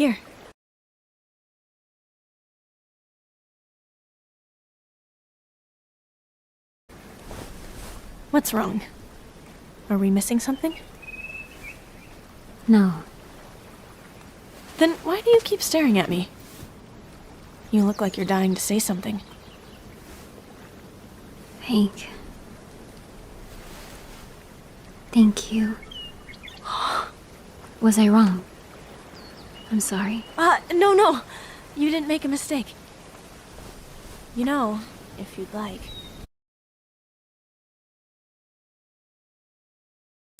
Here. What's wrong? Are we missing something? No. Then why do you keep staring at me? You look like you're dying to say something. Hank. Thank you. Was I wrong? I'm sorry. No. You didn't make a mistake. You know, if you'd like.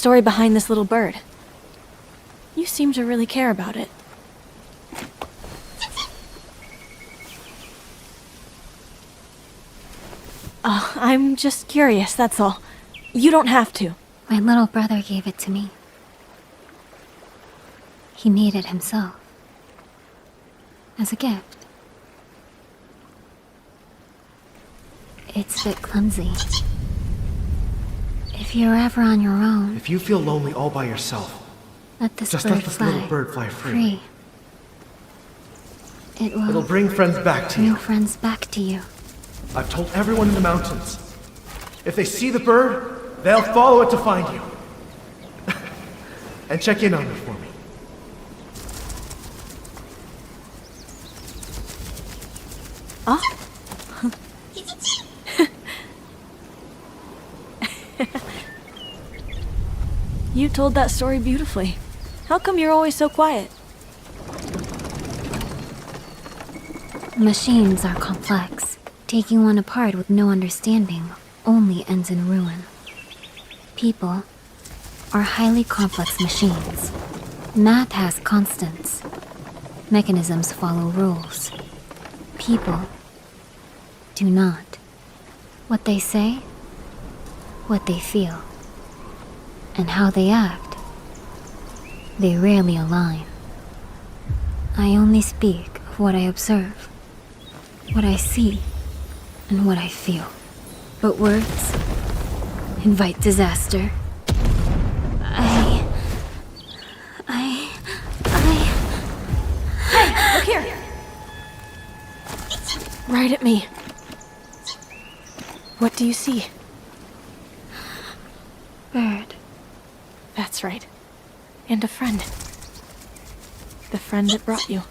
Story behind this little bird. You seem to really care about it. I'm just curious, that's all. You don't have to. My little brother gave it to me. He made it himself. As a gift. It's a bit clumsy. If you're ever on your own... If you feel lonely all by yourself, let this just bird let this fly. little bird fly free. It'll bring friends back to you. Bring friends back to you. I've told everyone in the mountains. If they see the bird, they'll follow it to find you. And check in on me for me. You told that story beautifully. How come you're always so quiet? Machines are complex. Taking one apart with no understanding only ends in ruin. People are highly complex machines. Math has constants. Mechanisms follow rules. People do not. What they say, what they feel, and how they act, they rarely align. I only speak of what I observe, what I see, and what I feel. But words invite disaster. Hey, look here! Right at me. What do you see? Bird. That's right. And a friend. The friend that brought you.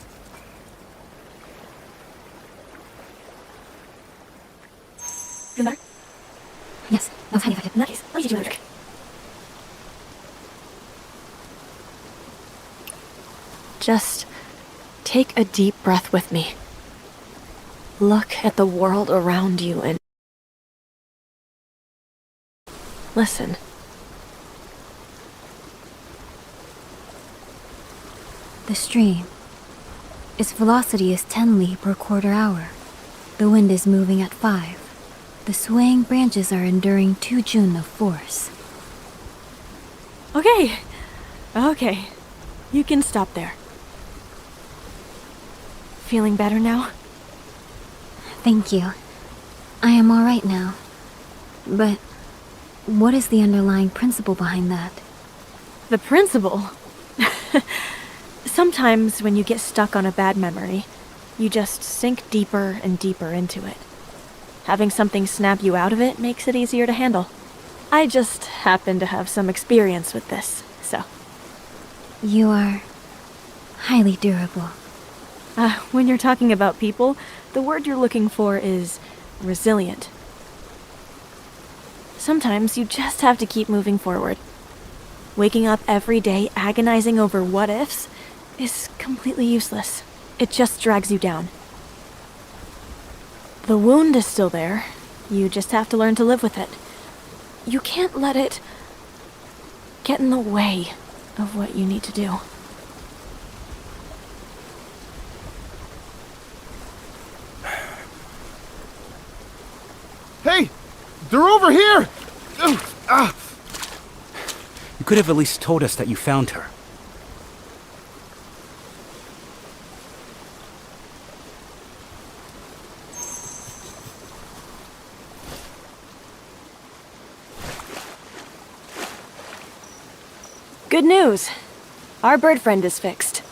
Good luck. Yes, that's how you In that case, let me teach you a trick. Just take a deep breath with me. Look at the world around you and listen. The stream. Its velocity is 10 li per quarter hour. The wind is moving at 5. The swaying branches are enduring 2 June of force. Okay. You can stop there. Feeling better now? Thank you. I am all right now. But what is the underlying principle behind that? The principle? Sometimes when you get stuck on a bad memory, you just sink deeper and deeper into it. Having something snap you out of it makes it easier to handle. I just happen to have some experience with this, so. You are highly durable. When you're talking about people, the word you're looking for is resilient. Sometimes you just have to keep moving forward. Waking up every day agonizing over what-ifs is completely useless. It just drags you down. The wound is still there. You just have to learn to live with it. You can't let it get in the way of what you need to do. Hey! They're over here! You could have at least told us that you found her. Good news. Our bird friend is fixed.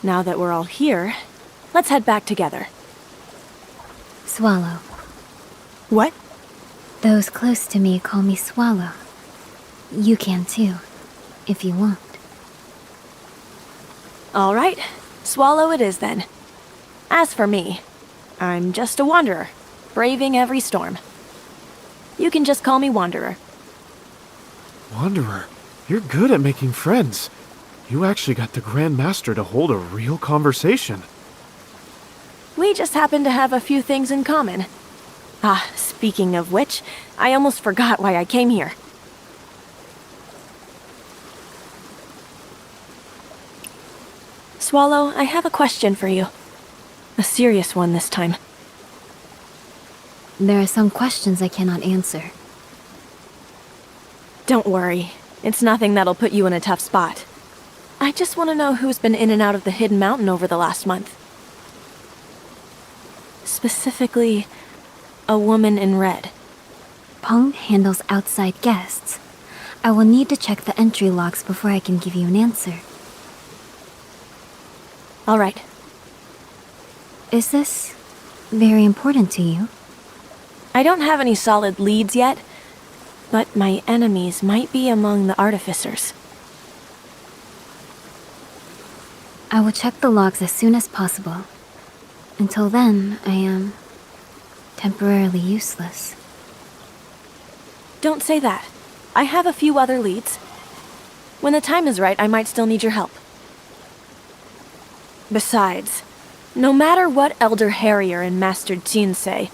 Now that we're all here, let's head back together. Swallow. What? Those close to me call me Swallow. You can too, if you want. All right, Swallow it is then. As for me, I'm just a wanderer, braving every storm. You can just call me Wanderer. Wanderer, you're good at making friends. You actually got the Grand Master to hold a real conversation. We just happen to have a few things in common. Ah, speaking of which, I almost forgot why I came here. Swallow, I have a question for you. A serious one this time. There are some questions I cannot answer. Don't worry. It's nothing that'll put you in a tough spot. I just want to know who's been in and out of the Hidden Mountain over the last month. Specifically, a woman in red. Peng handles outside guests. I will need to check the entry logs before I can give you an answer. All right. Is this very important to you? I don't have any solid leads yet, but my enemies might be among the artificers. I will check the logs as soon as possible. Until then, I am temporarily useless. Don't say that. I have a few other leads. When the time is right, I might still need your help. Besides, no matter what Elder Harrier and Master Jin say,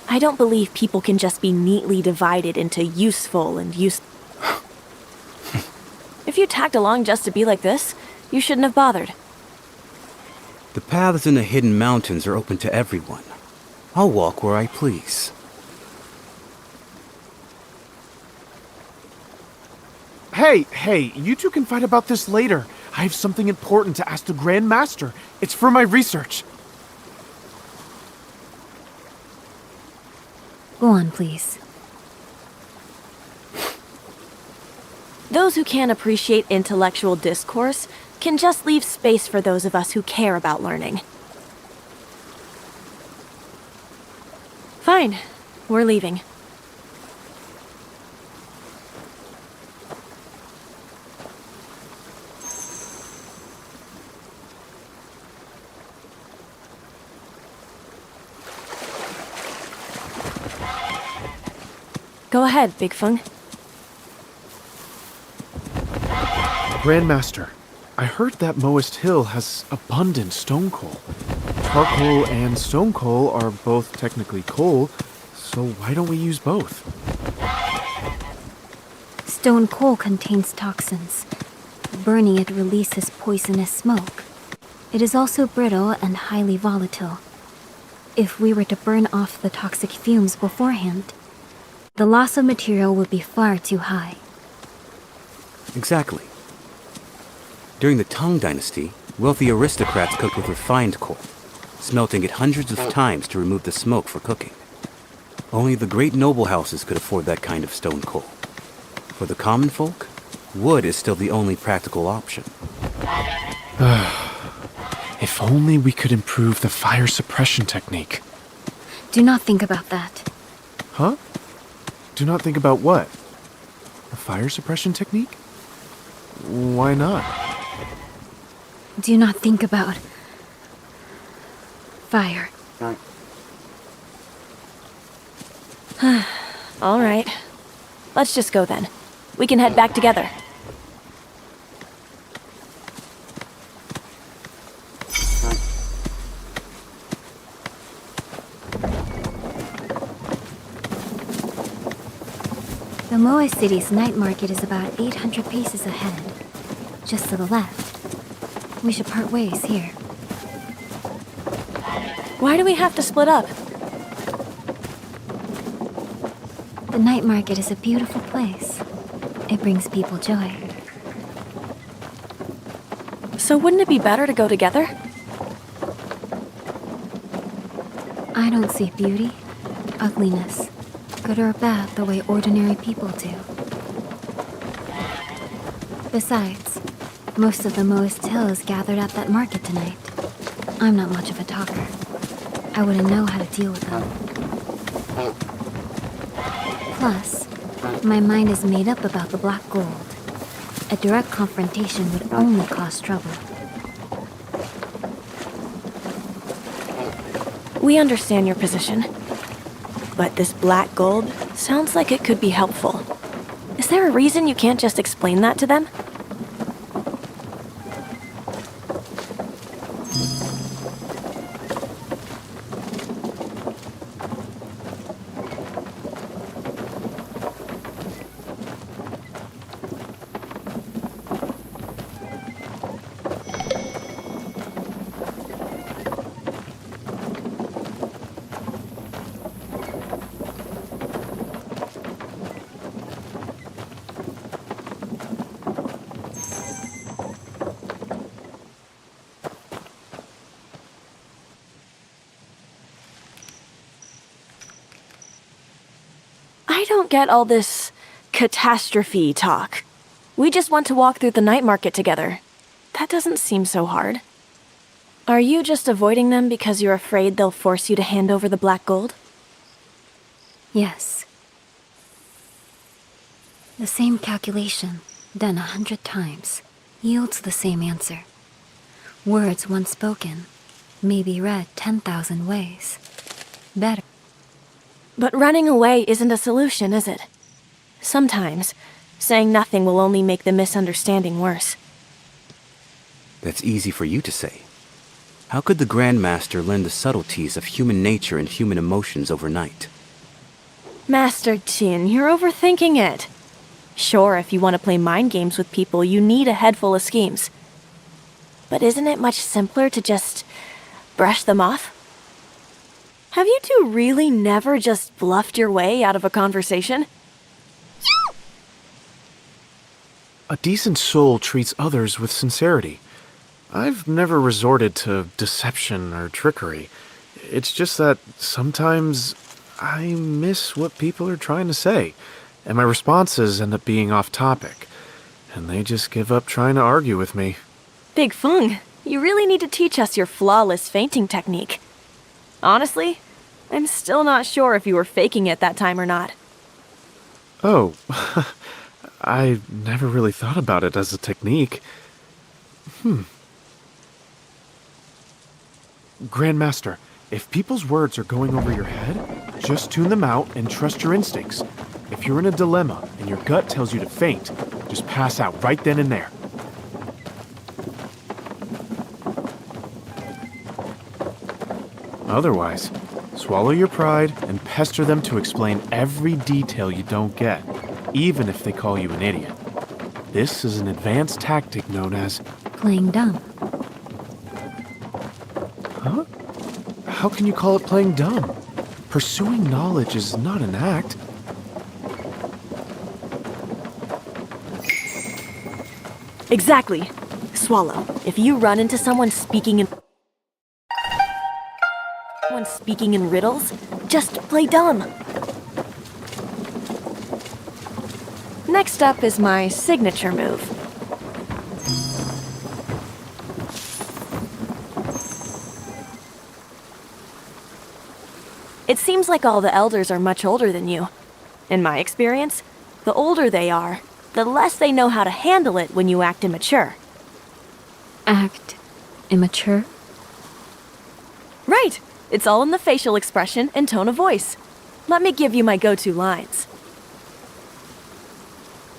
I don't believe people can just be neatly divided into useful and If you tagged along just to be like this, you shouldn't have bothered. The paths in the Hidden Mountains are open to everyone. I'll walk where I please. Hey, you two can fight about this later. I have something important to ask the Grand Master. It's for my research. Go on, please. Those who can't appreciate intellectual discourse can just leave space for those of us who care about learning. Fine. We're leaving. Go ahead, Big Feng. Grand Master, I heard that Moist Hill has abundant stone coal. Charcoal and stone coal are both technically coal, so why don't we use both? Stone coal contains toxins. Burning it releases poisonous smoke. It is also brittle and highly volatile. If we were to burn off the toxic fumes beforehand, the loss of material would be far too high. Exactly. During the Tang Dynasty, wealthy aristocrats cooked with refined coal, smelting it hundreds of times to remove the smoke for cooking. Only the great noble houses could afford that kind of stone coal. For the common folk, wood is still the only practical option. If only we could improve the fire suppression technique. Do not think about that. Huh? Do not think about what? A fire suppression technique? Why not? Do not think about fire. All right. Let's just go then. We can head back together. The Moa City's night market is about 800 paces ahead, just to the left. We should part ways here. Why do we have to split up? The night market is a beautiful place. It brings people joy. So wouldn't it be better to go together? I don't see beauty, ugliness, good or bad the way ordinary people do. Besides, most of the Moist Hill is gathered at that market tonight. I'm not much of a talker. I wouldn't know how to deal with them. Plus, my mind is made up about the black gold. A direct confrontation would only cause trouble. We understand your position. But this black gold sounds like it could be helpful. Is there a reason you can't just explain that to them? I don't get all this catastrophe talk. We just want to walk through the night market together. That doesn't seem so hard. Are you just avoiding them because you're afraid they'll force you to hand over the black gold? Yes. The same calculation, done 100 times, yields the same answer. Words once spoken may be read 10,000 ways. Better. But running away isn't a solution, is it? Sometimes, saying nothing will only make the misunderstanding worse. That's easy for you to say. How could the Grand Master learn the subtleties of human nature and human emotions overnight? Master Qin, you're overthinking it. Sure, if you want to play mind games with people, you need a head full of schemes. But isn't it much simpler to just brush them off? Have you two really never just bluffed your way out of a conversation? A decent soul treats others with sincerity. I've never resorted to deception or trickery. It's just that sometimes I miss what people are trying to say, and my responses end up being off topic, and they just give up trying to argue with me. Big Feng, you really need to teach us your flawless fainting technique. Honestly, I'm still not sure if you were faking it that time or not. Oh, I never really thought about it as a technique. Grandmaster, if people's words are going over your head, just tune them out and trust your instincts. If you're in a dilemma and your gut tells you to faint, just pass out right then and there. Otherwise, swallow your pride and pester them to explain every detail you don't get, even if they call you an idiot. This is an advanced tactic known as... playing dumb. Huh? How can you call it playing dumb? Pursuing knowledge is not an act. Exactly. Swallow. If you run into someone speaking in riddles, just play dumb. Next up is my signature move. It seems like all the elders are much older than you. In my experience, the older they are, the less they know how to handle it when you act immature. Act immature? Right! It's all in the facial expression and tone of voice. Let me give you my go-to lines.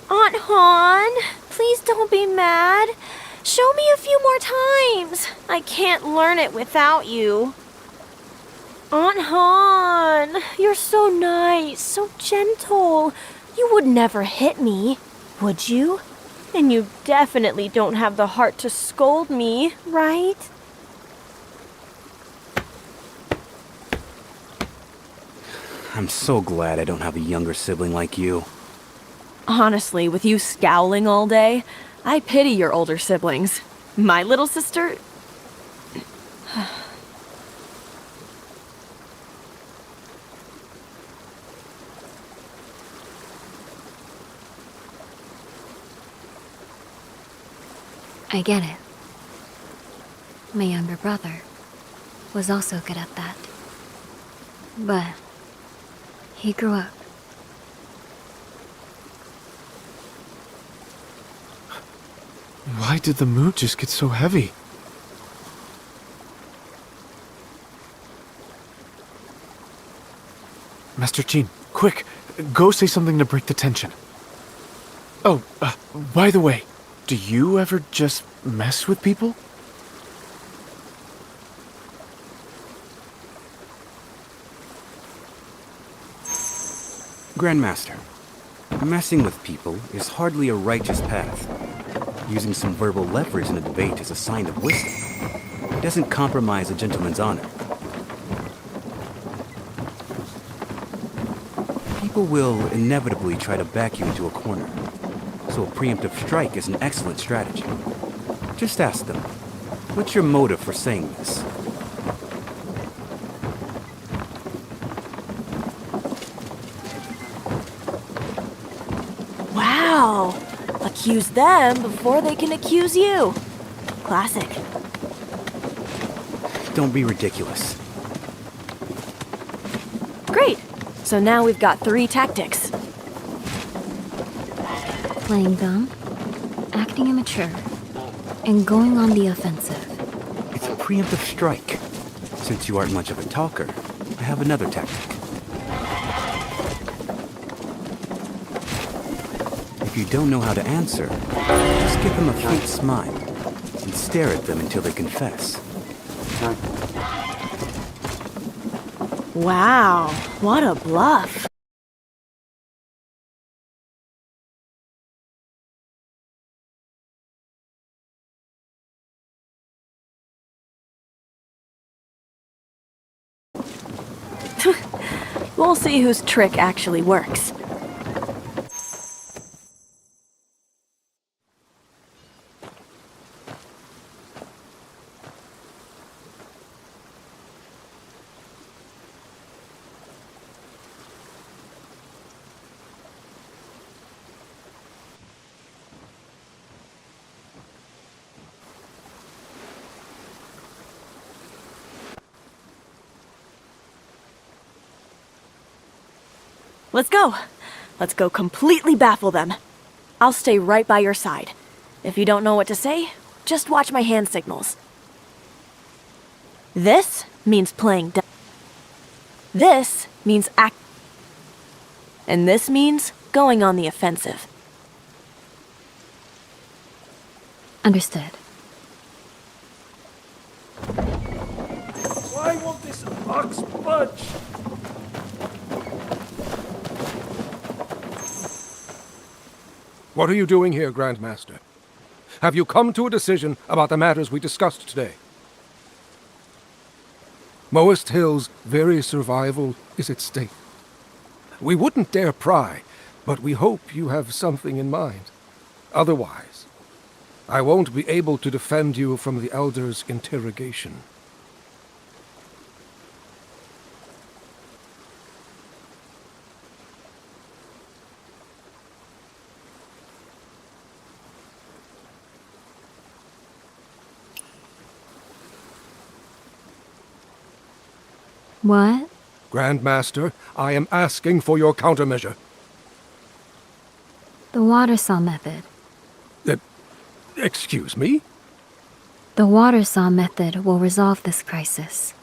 Aunt Han, please don't be mad. Show me a few more times. I can't learn it without you. Aunt Han, you're so nice, so gentle. You would never hit me, would you? And you definitely don't have the heart to scold me, right? I'm so glad I don't have a younger sibling like you. Honestly, with you scowling all day, I pity your older siblings. My little sister... I get it. My younger brother. was also good at that. But he grew up. Why did the mood just get so heavy? Master Jean, quick! Go say something to break the tension. Oh, by the way, do you ever just mess with people? Grandmaster, messing with people is hardly a righteous path. Using some verbal leverage in a debate is a sign of wisdom. It doesn't compromise a gentleman's honor. People will inevitably try to back you into a corner, so a preemptive strike is an excellent strategy. Just ask them, what's your motive for saying this? Wow! Accuse them before they can accuse you. Classic. Don't be ridiculous. Great! So now we've got 3 tactics. Playing dumb, acting immature, and going on the offensive. It's a preemptive strike. Since you aren't much of a talker, I have another tactic. If you don't know how to answer, just give them a faint smile and stare at them until they confess. Wow, what a bluff. We'll see whose trick actually works. Let's go. Let's go completely baffle them. I'll stay right by your side. If you don't know what to say, just watch my hand signals. This means playing dumb. This means act. And this means going on the offensive. Understood. Why won't this ox budge? What are you doing here, Grandmaster? Have you come to a decision about the matters we discussed today? Moist Hill's very survival is at stake. We wouldn't dare pry, but we hope you have something in mind. Otherwise, I won't be able to defend you from the Elder's interrogation. What? Grandmaster, I am asking for your countermeasure. The water saw method. Excuse me? The water saw method will resolve this crisis.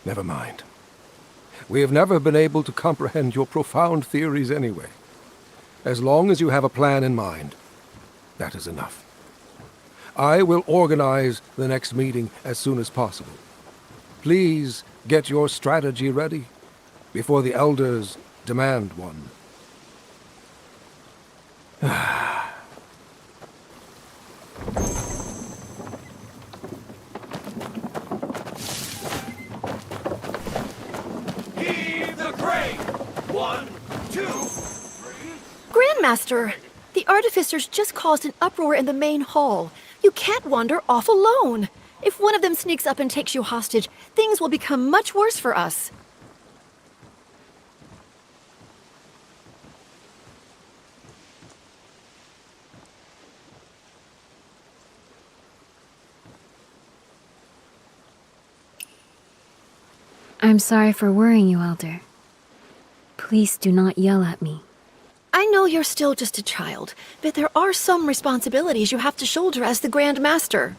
Never mind. We have never been able to comprehend your profound theories anyway. As long as you have a plan in mind, that is enough. I will organize the next meeting as soon as possible. Please get your strategy ready before the elders demand one. Heave the crane! 1, 2, 3. Grandmaster! The artificers just caused an uproar in the main hall. You can't wander off alone. If one of them sneaks up and takes you hostage, things will become much worse for us. I'm sorry for worrying you, Elder. Please do not yell at me. I know you're still just a child, but there are some responsibilities you have to shoulder as the Grand Master.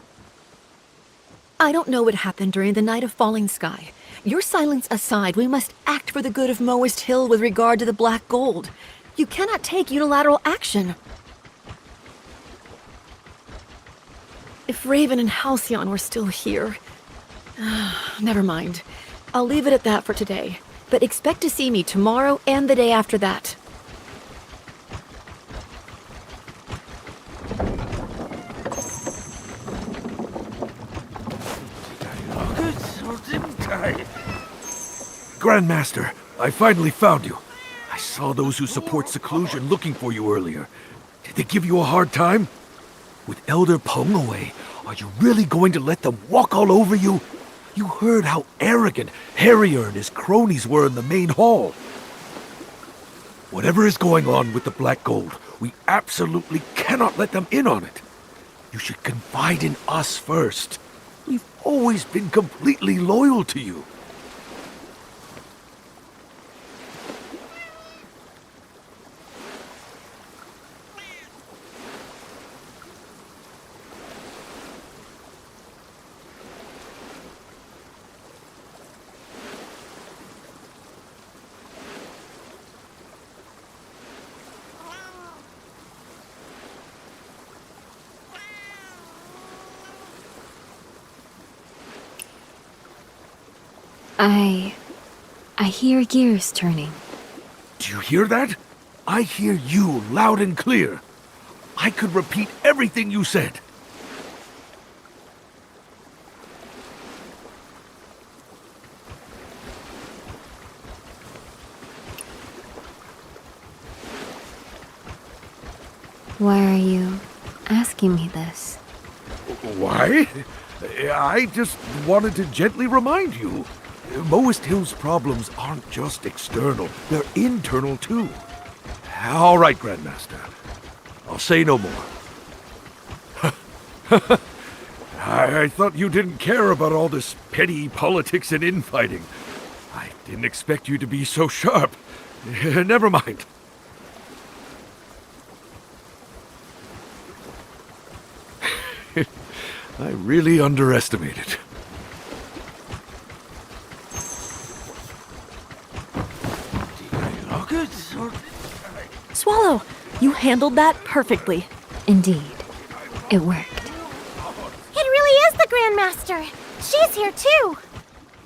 I don't know what happened during the night of falling sky. Your silence aside, we must act for the good of Moist Hill with regard to the Black Gold. You cannot take unilateral action. If Raven and Halcyon were still here... Never mind. I'll leave it at that for today. But expect to see me tomorrow and the day after that. Grandmaster, I finally found you. I saw those who support seclusion looking for you earlier. Did they give you a hard time? With Elder Peng away, are you really going to let them walk all over you? You heard how arrogant Harrier and his cronies were in the main hall. Whatever is going on with the Black Gold, we absolutely cannot let them in on it. You should confide in us first. We've always been completely loyal to you. I hear gears turning. Do you hear that? I hear you loud and clear. I could repeat everything you said. Why are you asking me this? Why? I just wanted to gently remind you. Moist Hill's problems aren't just external, they're internal too. All right, Grandmaster. I'll say no more. I thought you didn't care about all this petty politics and infighting. I didn't expect you to be so sharp. Never mind. I really underestimated. Swallow, you handled that perfectly. Indeed, it worked. It really is the Grandmaster. She's here too.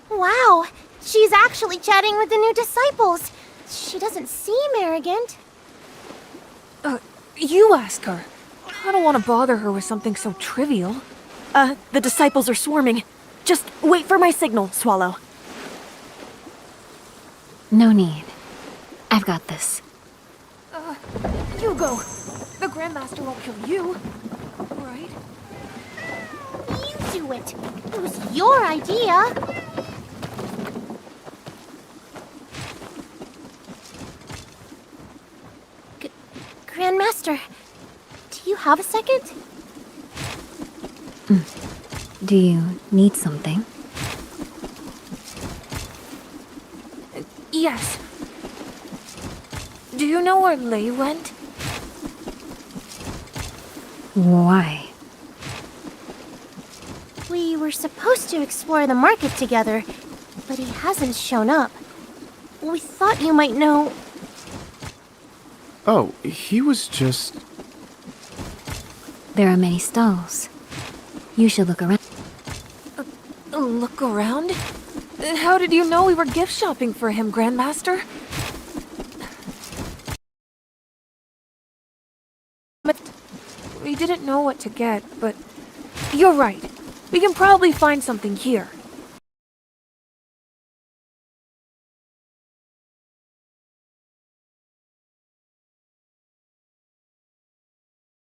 Wow, she's actually chatting with the new disciples. She doesn't seem arrogant. You ask her. I don't want to bother her with something so trivial. The disciples are swarming. Just wait for my signal, Swallow. No need. I've got this. You go. The Grandmaster won't kill you, right? You do it. It was your idea. Grandmaster, do you have a second? Do you need something? Yes. Do you know where Lei went? Why? We were supposed to explore the market together, but he hasn't shown up. We thought you might know. Oh, he was just... There are many stalls. You should look around. Look around? How did you know we were gift shopping for him, Grandmaster? We didn't know what to get, but you're right. We can probably find something here.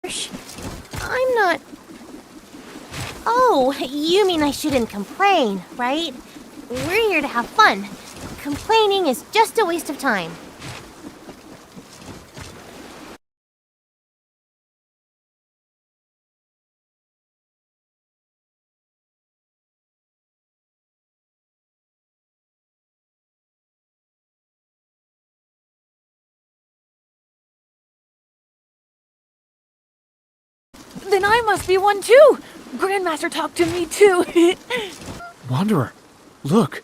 I'm not. Oh, you mean I shouldn't complain, right? We're here to have fun. Complaining is just a waste of time. Then I must be one too! Grandmaster talked to me too! Wanderer, look.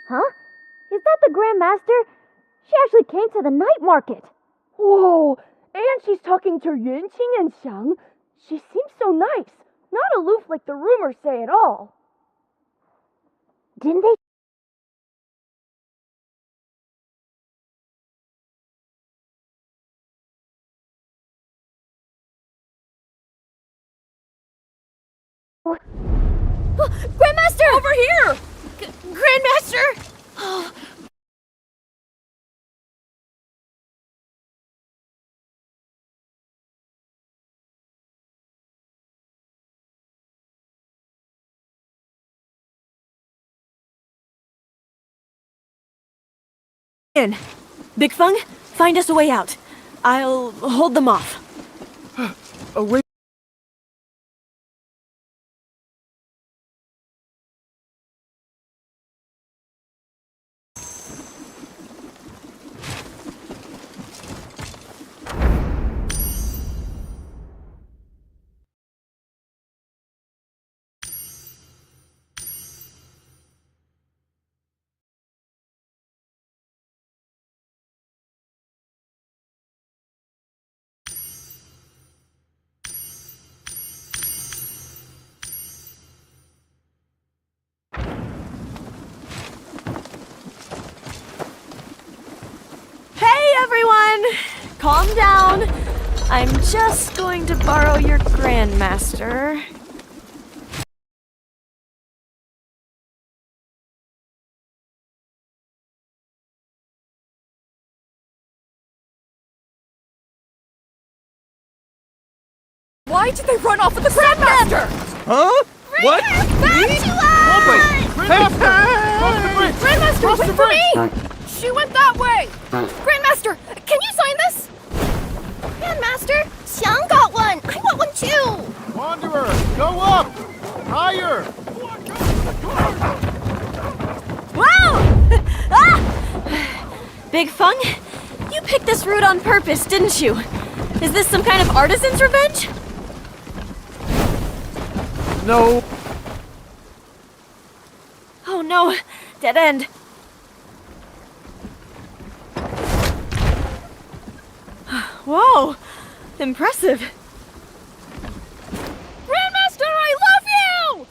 Huh? Is that the Grandmaster? She actually came to the night market. Whoa! And she's talking to Yunqing and Xiang. She seems so nice. Not aloof like the rumors say at all. Didn't they? Grandmaster! Over here! Grandmaster! Oh, in. Big Fung, find us a way out. I'll hold them off. Oh, wait. Hey everyone! Calm down. I'm just going to borrow your Grandmaster. Why did they run off with the Grandmaster? Huh? What? Grandmaster, wait for me! She went that way! Grandmaster, can you sign this? Grandmaster! Xiang got one! I want one too! Wanderer, go up! Higher! Wow! Ah! Big Fung, you picked this route on purpose, didn't you? Is this some kind of artisan's revenge? No. Oh no, dead end. Whoa, impressive. Grandmaster, I love you!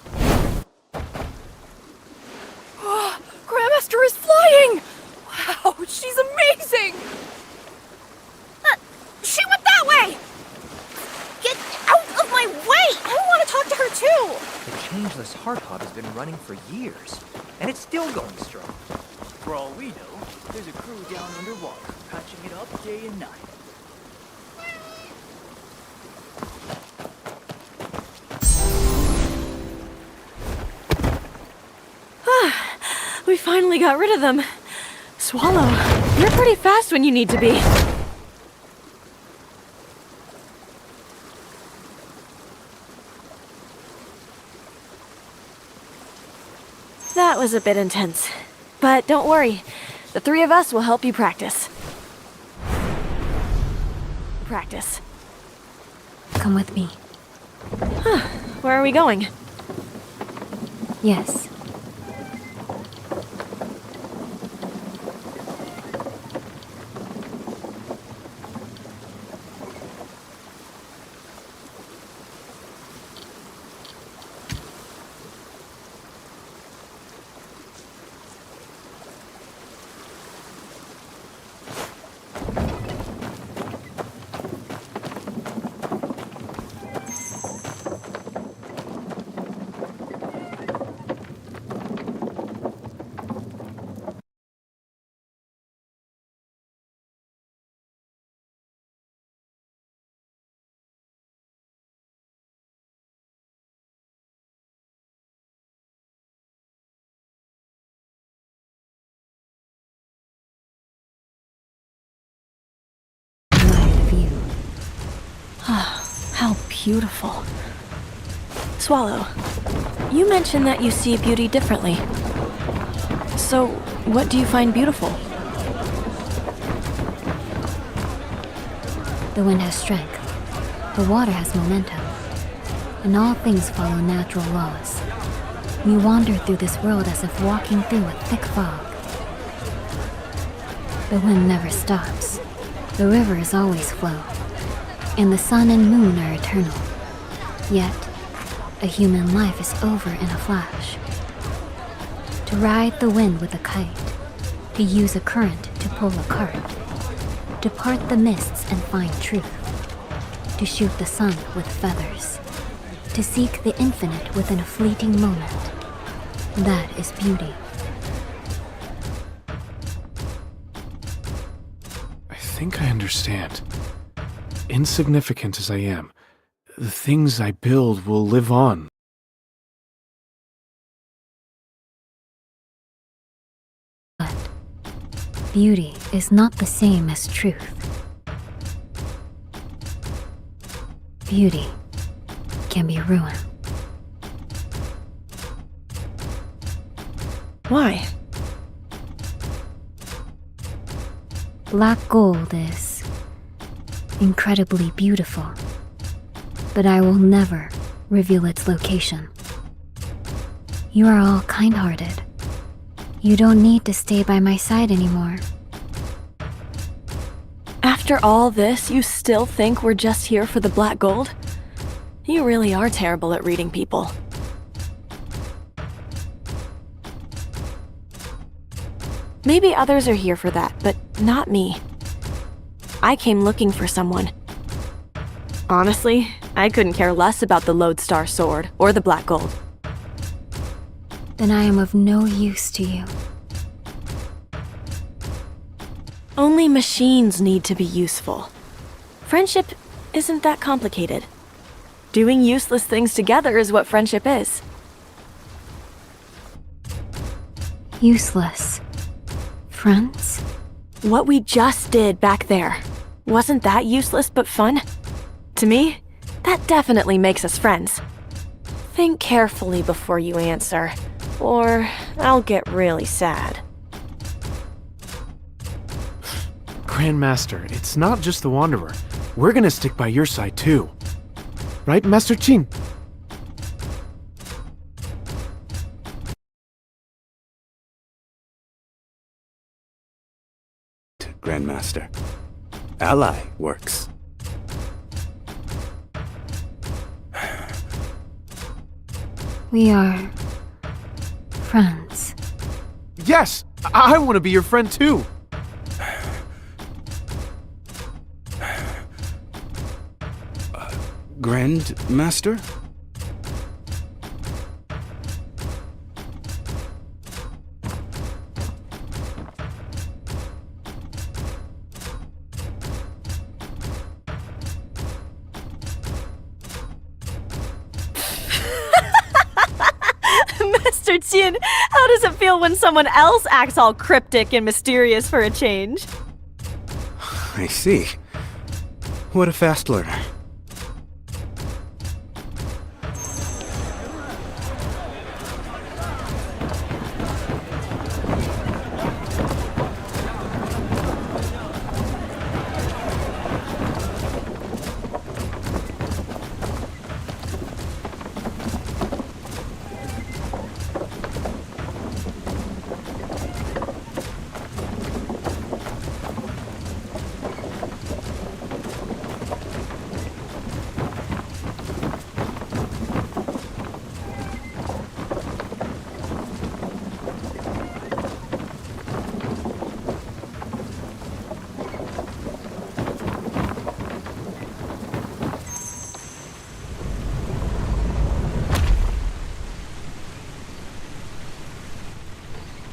Grandmaster is flying! Wow, she's amazing! She went that way! Get out of my way! I want to talk to her too! The changeless heart hub has been running for years, and it's still going strong. For all we know, there's a crew down underwater, patching it up day and night. We finally got rid of them. Swallow, you're pretty fast when you need to be. That was a bit intense. But don't worry, the three of us will help you practice. Practice. Come with me. Where are we going? Yes. How beautiful. Swallow, you mentioned that you see beauty differently. So, what do you find beautiful? The wind has strength, the water has momentum, and all things follow natural laws. We wander through this world as if walking through a thick fog. The wind never stops. The rivers always flow, and the sun and moon are eternal. Yet, a human life is over in a flash. To ride the wind with a kite, to use a current to pull a cart, to part the mists and find truth, to shoot the sun with feathers, to seek the infinite within a fleeting moment. That is beauty. I think I understand. Insignificant as I am, the things I build will live on. But beauty is not the same as truth. Beauty can be ruin. Why? Black gold is incredibly beautiful, but I will never reveal its location. You are all kind-hearted. You don't need to stay by my side anymore. After all this, you still think we're just here for the black gold? You really are terrible at reading people. Maybe others are here for that, but not me. I came looking for someone. Honestly, I couldn't care less about the Lodestar sword or the black gold. Then I am of no use to you. Only machines need to be useful. Friendship isn't that complicated. Doing useless things together is what friendship is. Useless. Friends? What we just did back there, wasn't that useless but fun? To me, that definitely makes us friends. Think carefully before you answer, or I'll get really sad. Grandmaster, it's not just the Wanderer. We're gonna stick by your side too. Right, Master Qin? Grandmaster. Ally works. We are friends. Yes! I want to be your friend too! Grandmaster? Mr. Qin, how does it feel when someone else acts all cryptic and mysterious for a change? I see. What a fast learner.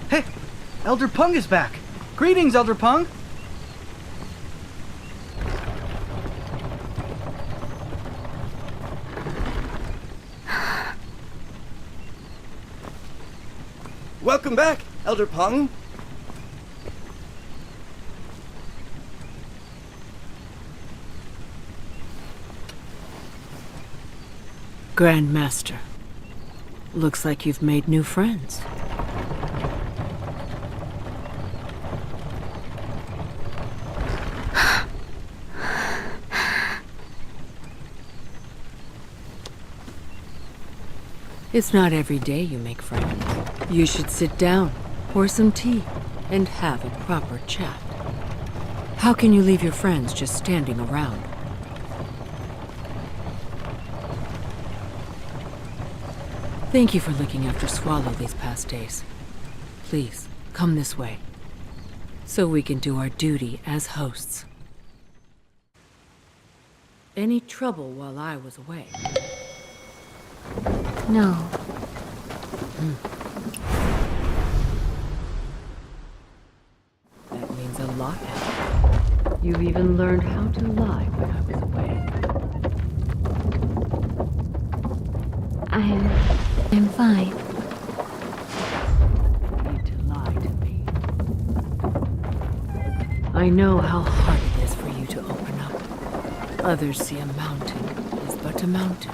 Hey, Elder Peng is back. Greetings, Elder Peng. Welcome back, Elder Peng. Grandmaster, looks like you've made new friends. It's not every day you make friends. You should sit down, pour some tea, and have a proper chat. How can you leave your friends just standing around? Thank you for looking after Swallow these past days. Please, come this way, so we can do our duty as hosts. Any trouble while I was away? No. That means a lot happened. You've even learned how to lie when I was away. I'm fine. You need to lie to me. I know how hard it is for you to open up. Others see a mountain is but a mountain.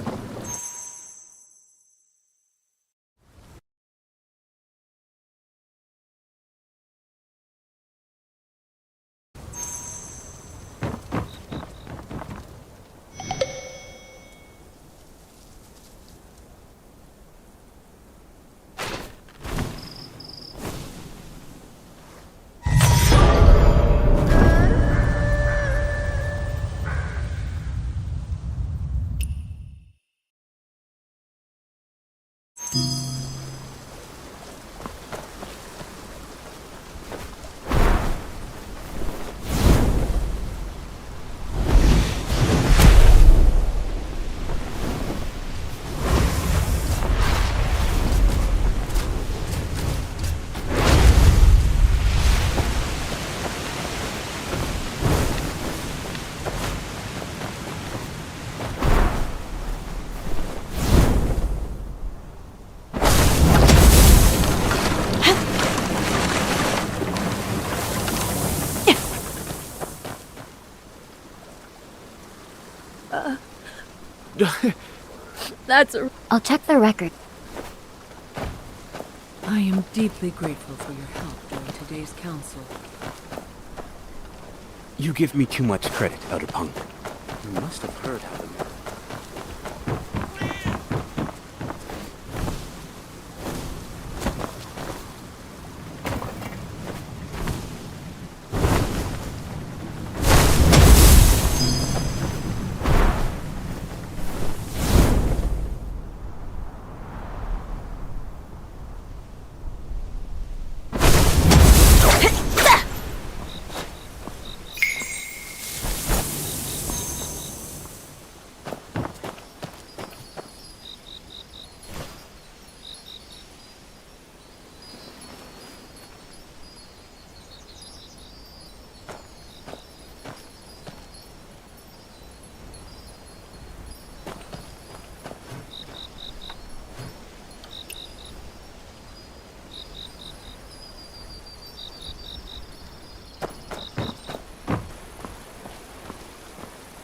That's a... I'll check the record. I am deeply grateful for your help during today's council. You give me too much credit, Elder Peng. You must have heard how the...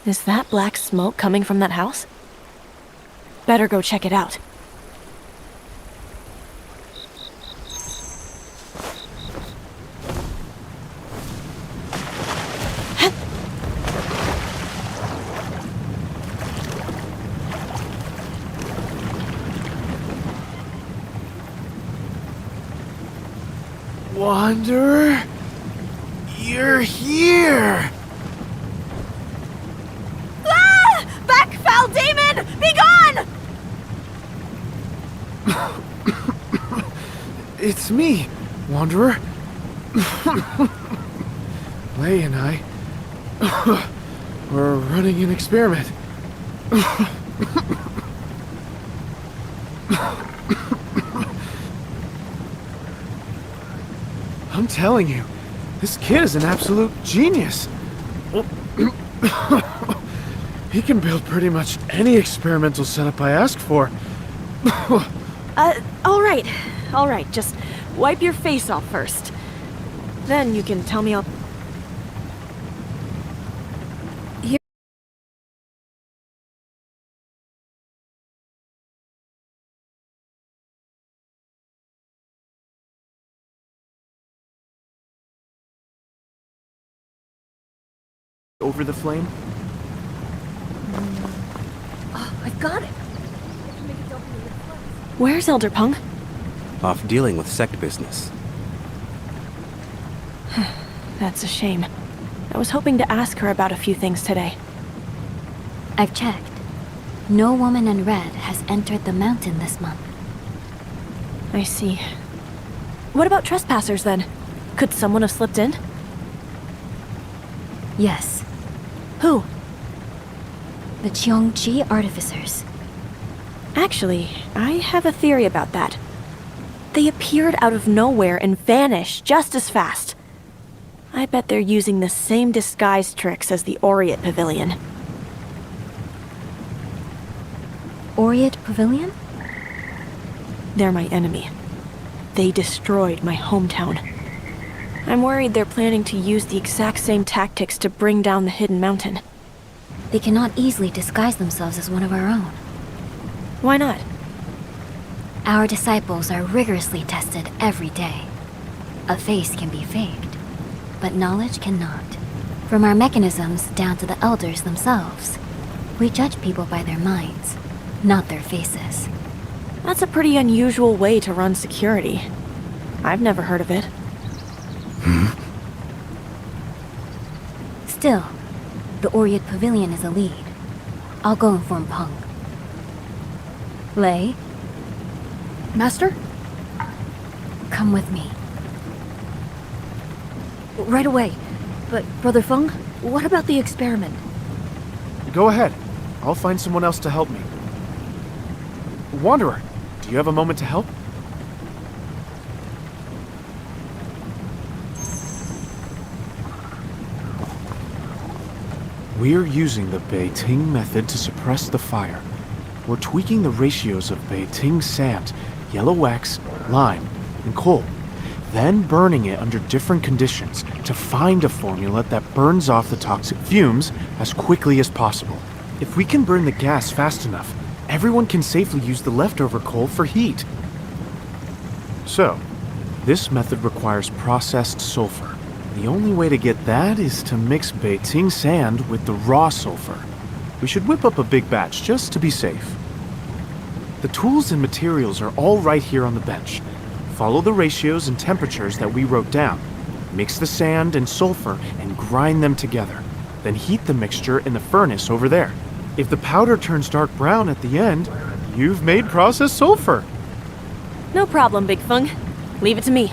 Is that black smoke coming from that house? Better go check it out. Wanderer, you're here! Back, foul demon! Be gone! It's me, Wanderer. Lei and I... we're running an experiment. I'm telling you, this kid is an absolute genius. He can build pretty much any experimental setup I ask for. All right, just wipe your face off first. Then you can tell me all... Here... Over the flame? I've got it. Where's Elder Peng? Off dealing with sect business. That's a shame. I was hoping to ask her about a few things today. I've checked. No woman in red has entered the mountain this month. I see. What about trespassers then? Could someone have slipped in? Yes, Who? the Cheongji artificers. Actually, I have a theory about that. They appeared out of nowhere and vanished just as fast. I bet they're using the same disguise tricks as the Oriat Pavilion. Oriat Pavilion? They're my enemy. They destroyed my hometown. I'm worried they're planning to use the exact same tactics to bring down the hidden mountain. They cannot easily disguise themselves as one of our own. Why not? Our disciples are rigorously tested every day. A face can be faked, but knowledge cannot. From our mechanisms down to the elders themselves, we judge people by their minds, not their faces. That's a pretty unusual way to run security. I've never heard of it. Still, the Oriat Pavilion is a lead. I'll go inform Peng. Lei, Master? come with me. Right away. But, Brother Feng, what about the experiment? Go ahead. I'll find someone else to help me. Wanderer, do you have a moment to help? We're using the Beijing method to suppress the fire. We're tweaking the ratios of Beijing sand, yellow wax, lime, and coal, then burning it under different conditions to find a formula that burns off the toxic fumes as quickly as possible. If we can burn the gas fast enough, everyone can safely use the leftover coal for heat. So, this method requires processed sulfur. The only way to get that is to mix Beijing sand with the raw sulfur. We should whip up a big batch just to be safe. The tools and materials are all right here on the bench. Follow the ratios and temperatures that we wrote down. Mix the sand and sulfur and grind them together. Then heat the mixture in the furnace over there. If the powder turns dark brown at the end, you've made processed sulfur. No problem, Big Feng. Leave it to me.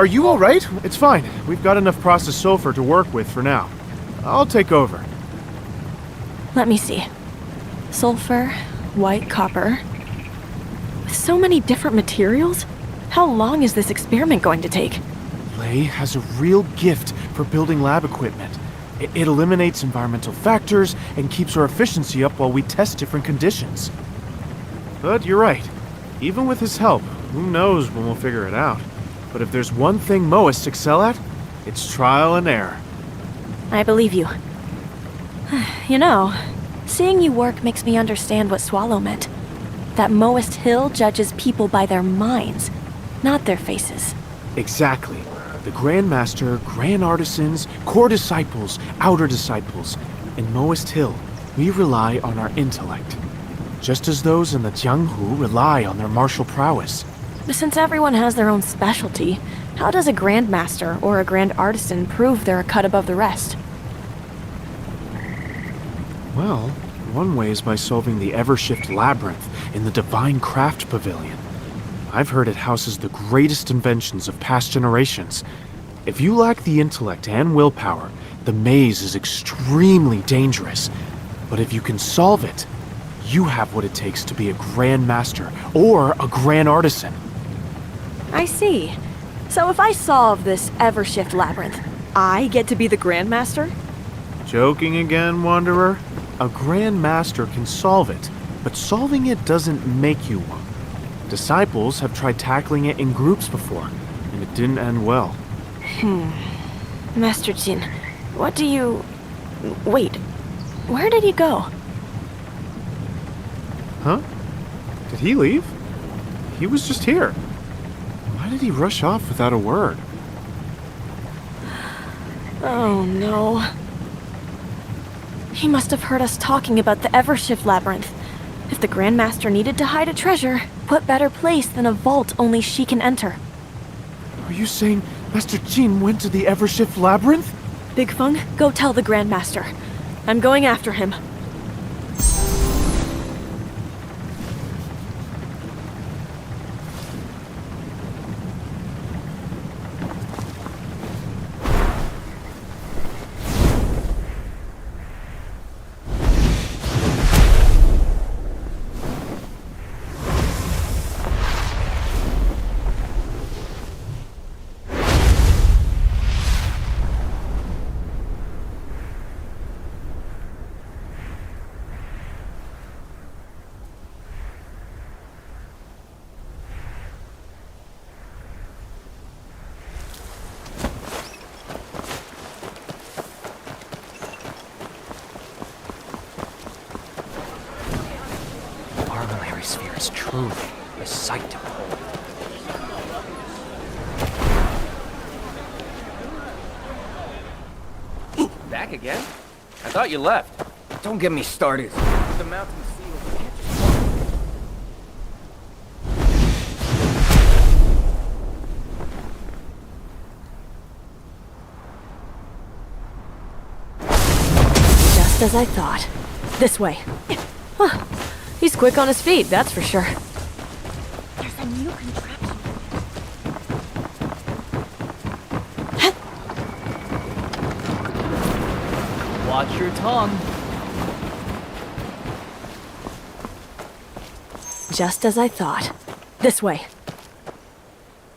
Are you all right? It's fine. We've got enough processed sulfur to work with for now. I'll take over. Let me see. Sulfur, white copper. With so many different materials? How long is this experiment going to take? Lei has a real gift for building lab equipment. It eliminates environmental factors and keeps our efficiency up while we test different conditions. But you're right. Even with his help, who knows when we'll figure it out. But if there's one thing Moists excel at, it's trial and error. I believe you. You know, seeing you work makes me understand what Swallow meant. That Moist Hill judges people by their minds, not their faces. Exactly. The Grand Master, Grand Artisans, Core Disciples, Outer Disciples. In Moist Hill, we rely on our intellect. Just as those in the Jianghu rely on their martial prowess. Since everyone has their own specialty, how does a Grandmaster or a Grand Artisan prove they're a cut above the rest? Well, one way is by solving the Evershift Labyrinth in the Divine Craft Pavilion. I've heard it houses the greatest inventions of past generations. If you lack the intellect and willpower, the maze is extremely dangerous. But if you can solve it, you have what it takes to be a Grand Master or a Grand Artisan. I see. So if I solve this Evershift labyrinth, I get to be the Grand Master? Joking again, Wanderer? A Grand Master can solve it, but solving it doesn't make you one. Disciples have tried tackling it in groups before, and it didn't end well. Master Jin, what do you... Wait, where did he go? Huh? Did he leave? He was just here. Why did he rush off without a word? Oh no. He must have heard us talking about the Evershift labyrinth. If the Grandmaster needed to hide a treasure, what better place than a vault only she can enter? Are you saying Master Jin went to the Evershift labyrinth? Big Feng, go tell the Grandmaster. I'm going after him. Parliamentary sphere is truly a sight to behold. Back again? I thought you left. Don't get me started. The mountain seal can't Just as I thought. This way. Huh. He's quick on his feet, that's for sure. There's a new contraption. Watch your tongue. Just as I thought. This way.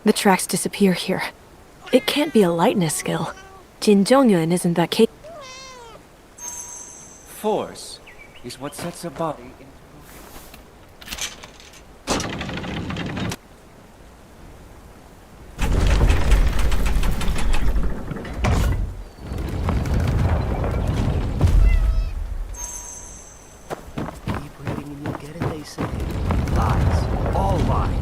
The tracks disappear here. It can't be a lightness skill. Jin Zhongyuan isn't that capable. Force is what sets a body into Keep reading and you'll get it, they say. Lies. All lies.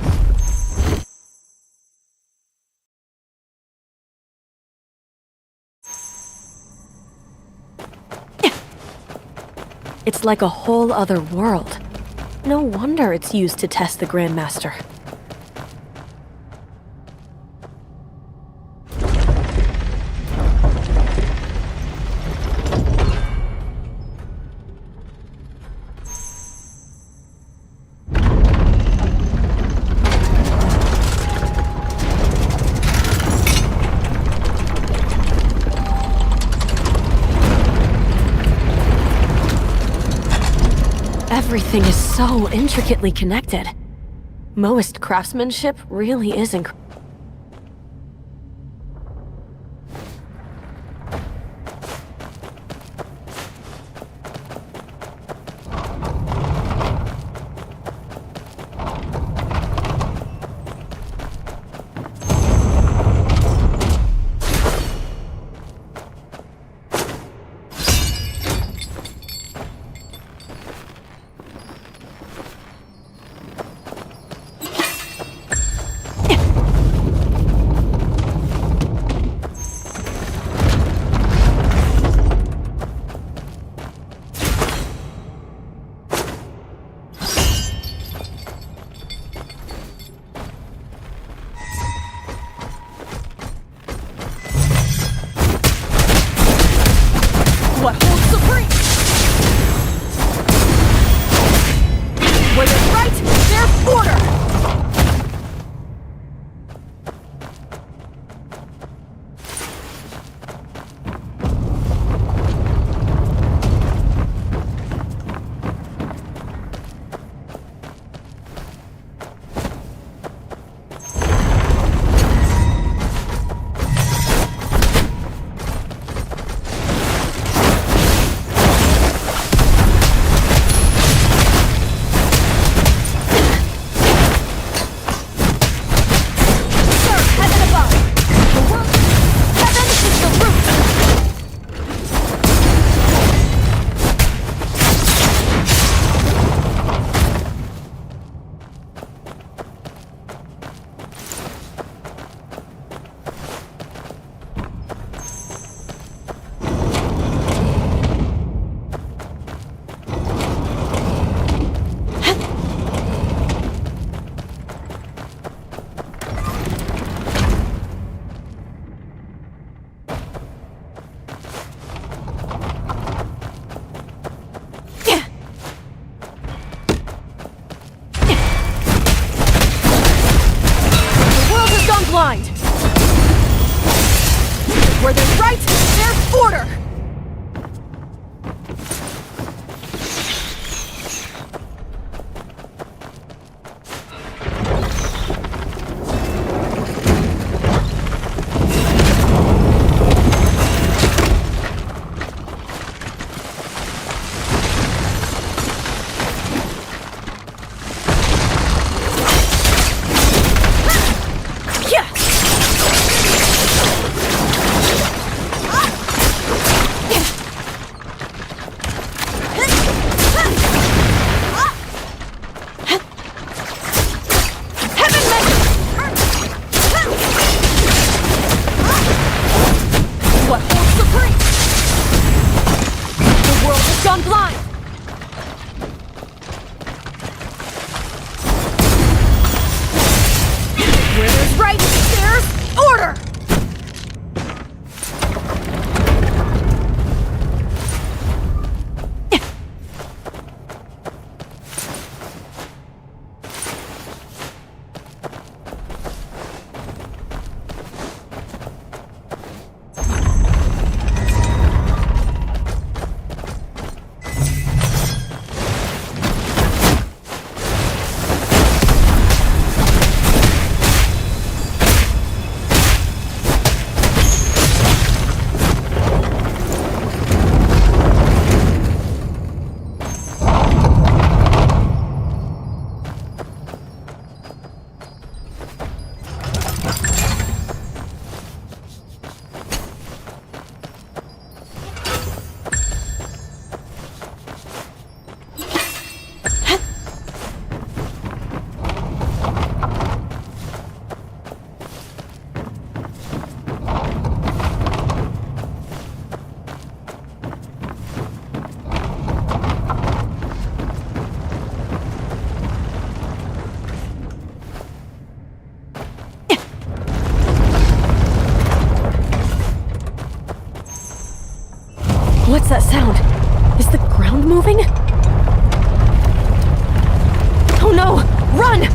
It's like a whole other world. No wonder it's used to test the Grandmaster. Everything is so intricately connected. Moist craftsmanship really is incredible. that sound? Is the ground moving? Oh no! Run!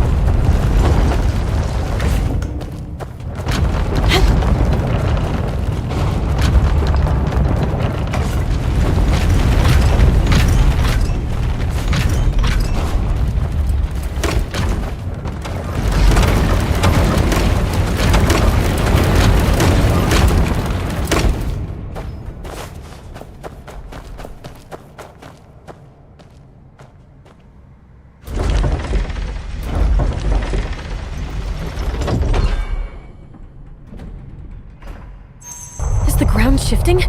Is the ground shifting?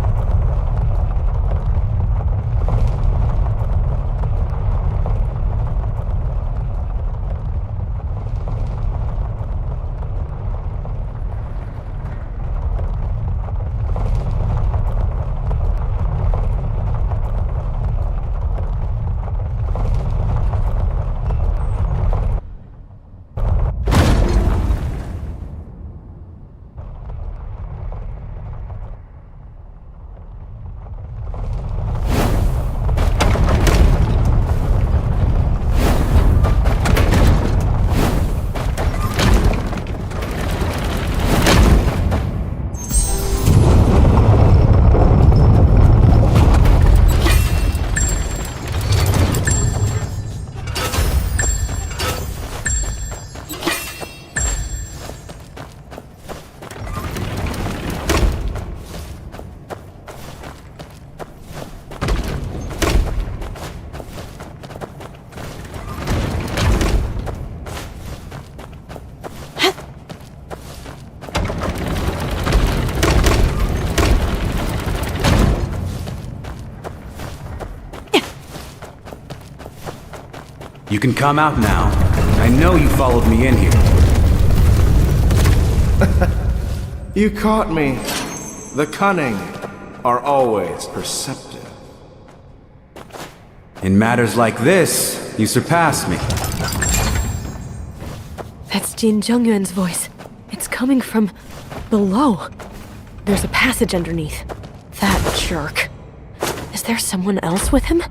You can come out now. I know you followed me in here. You caught me. The cunning are always perceptive. In matters like this, you surpass me. That's Jin Zhongyuan's voice. It's coming from below. There's a passage underneath. That jerk. Is there someone else with him?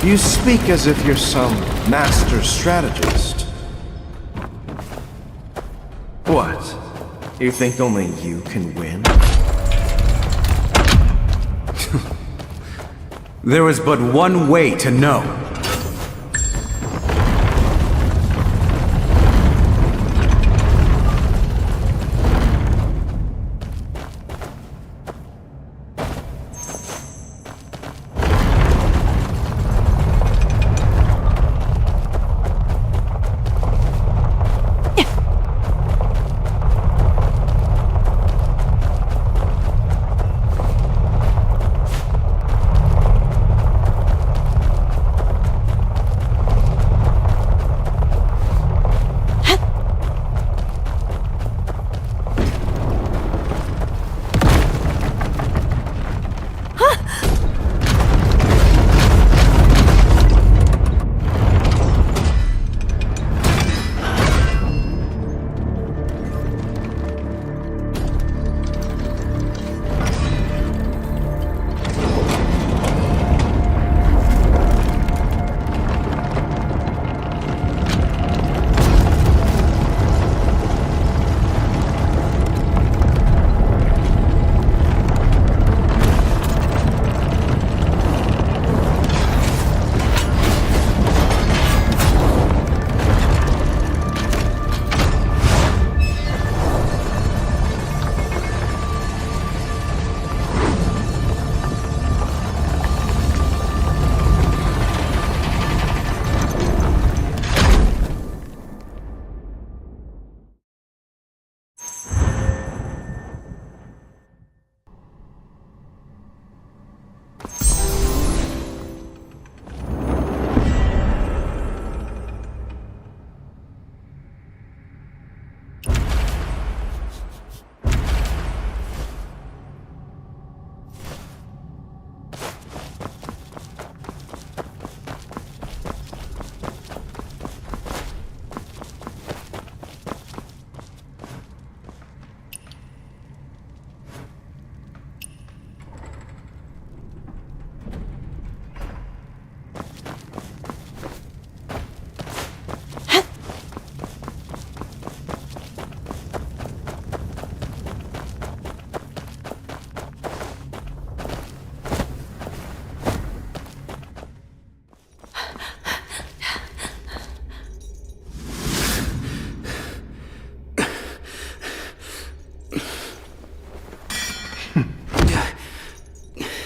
You speak as if you're some master strategist. What? You think only you can win? There is but one way to know.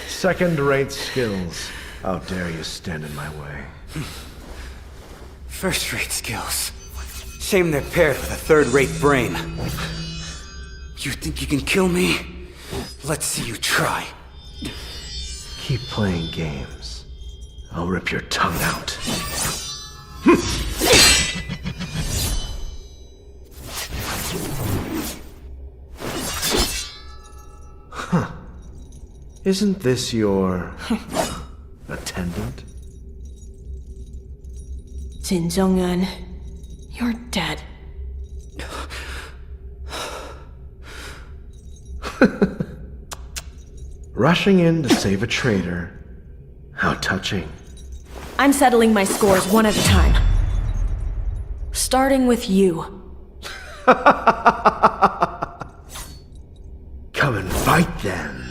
Second-rate skills. How dare you stand in my way? First-rate skills. Shame they're paired with a third-rate brain. You think you can kill me? Let's see you try. Keep playing games. I'll rip your tongue out. Huh. Isn't this your attendant? Jin Jong-un, you're dead. Rushing in to save a traitor. How touching. I'm settling my scores one at a time. Starting with you. Come and fight then.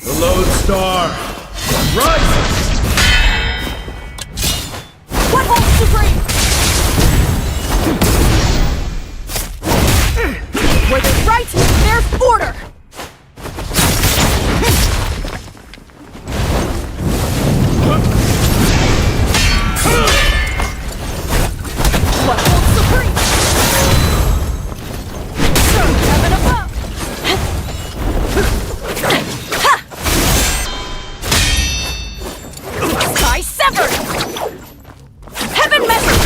The Lodestar! Rise! What holds supreme? Where there's right, there's order! What holds supreme? Heaven above! Sky severed! Heaven measured!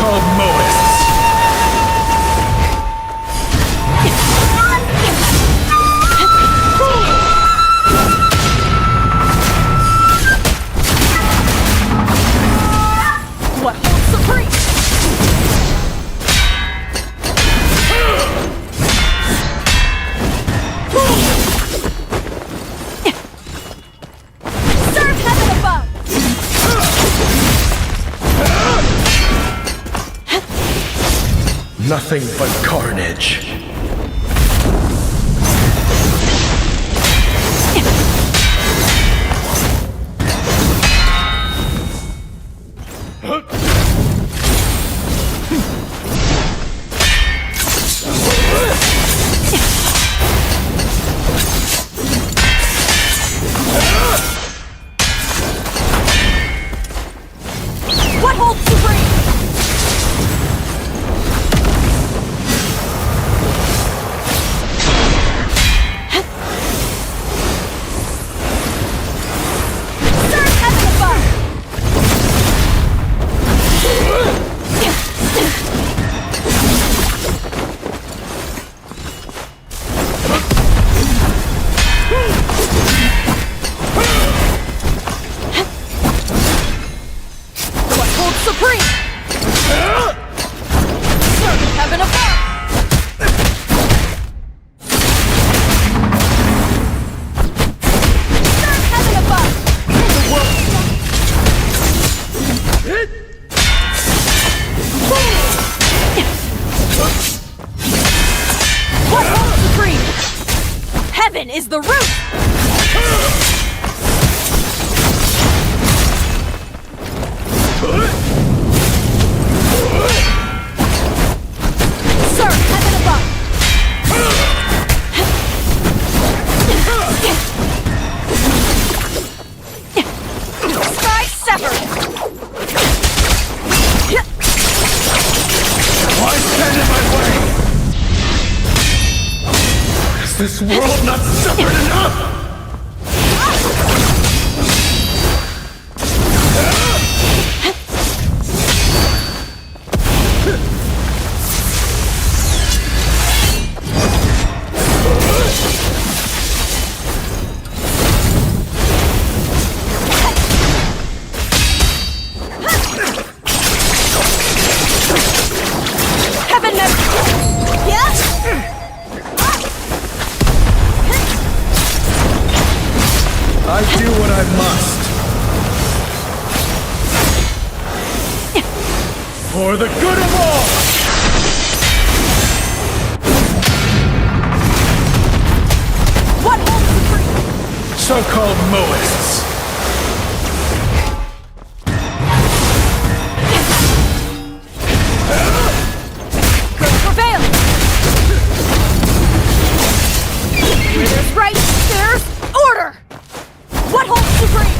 So-called Moists! What holds supreme? Serve heaven above! Nothing but carnage. What holds supreme? Serve heaven above! What holds supreme? Serve heaven above! Serve heaven above! The world What holds supreme? Heaven is the root! Serve heaven above! Sky severed! Why stand in my way? Is this world not separate enough? Heaven never... Yeah? I do what I must. For the good of all! What holds supreme? So-called Moists. Good prevail! Where there's right, there's order! What holds supreme?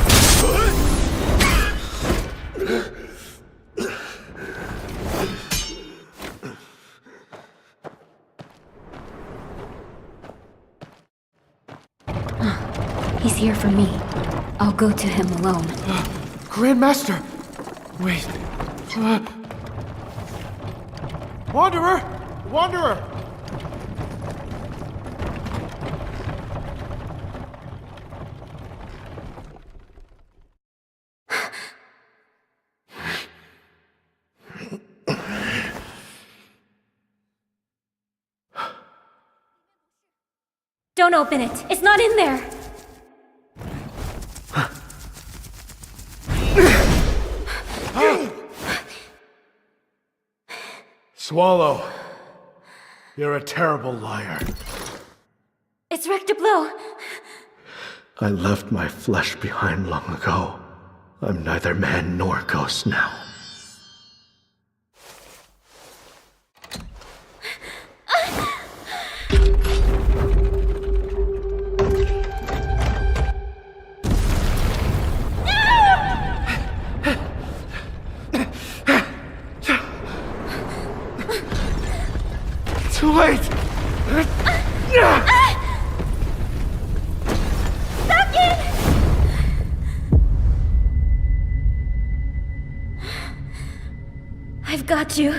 He's here for me. I'll go to him alone. Grandmaster! Wait. Wanderer! Wanderer! Don't open it. It's not in there. Swallow. You're a terrible liar. It's Rectiblo. I left my flesh behind long ago. I'm neither man nor ghost now. Too late! Back in! I've got you.